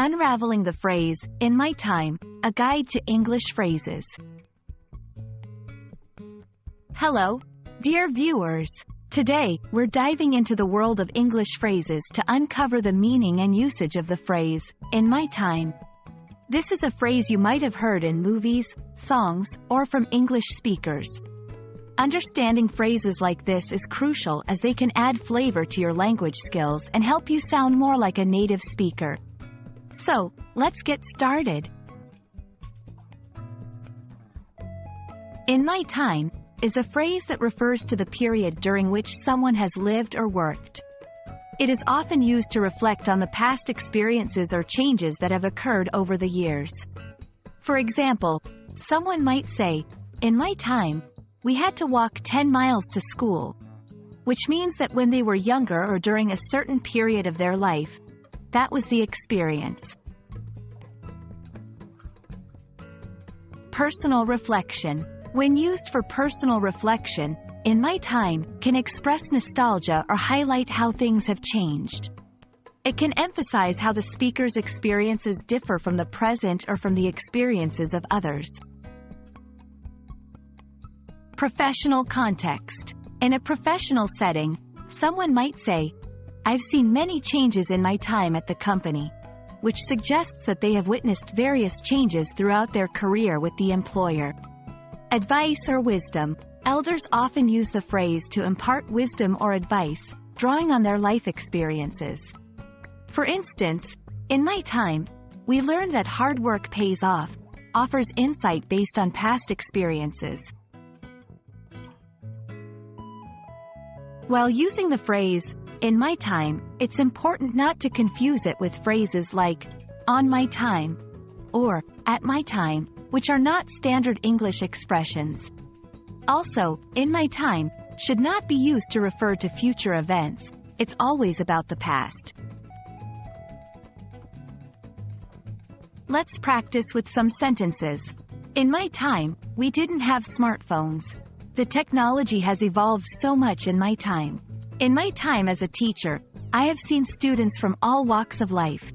Unraveling the phrase, in my time, a guide to English phrases. Hello, dear viewers. Today, we're diving into the world of English phrases to uncover the meaning and usage of the phrase, in my time. This is a phrase you might have heard in movies, songs, or from English speakers. Understanding phrases like this is crucial as they can add flavor to your language skills and help you sound more like a native speaker. So, let's get started. In my time is a phrase that refers to the period during which someone has lived or worked. It is often used to reflect on the past experiences or changes that have occurred over the years. For example, someone might say, in my time, we had to walk 10 miles to school, which means that when they were younger or during a certain period of their life, that was the experience. Personal reflection. When used for personal reflection, in my time can express nostalgia or highlight how things have changed. It can emphasize how the speaker's experiences differ from the present or from the experiences of others. Professional context. In a professional setting, someone might say, I've seen many changes in my time at the company, which suggests that they have witnessed various changes throughout their career with the employer. Advice or wisdom. Elders often use the phrase to impart wisdom or advice, drawing on their life experiences. For instance, in my time, we learned that hard work pays off, offers insight based on past experiences. While using the phrase, in my time, it's important not to confuse it with phrases like, on my time, or, at my time, which are not standard English expressions. Also, in my time, should not be used to refer to future events. It's always about the past. Let's practice with some sentences. In my time, we didn't have smartphones. The technology has evolved so much in my time. In my time as a teacher, I have seen students from all walks of life.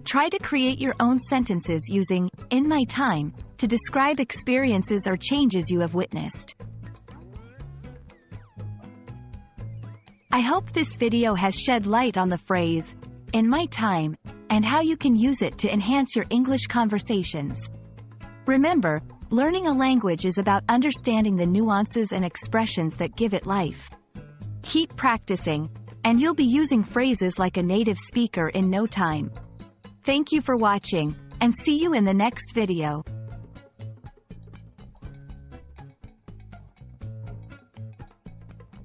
Try to create your own sentences using, in my time, to describe experiences or changes you have witnessed. I hope this video has shed light on the phrase, in my time, and how you can use it to enhance your English conversations. Remember, learning a language is about understanding the nuances and expressions that give it life. Keep practicing, and you'll be using phrases like a native speaker in no time. Thank you for watching, and see you in the next video.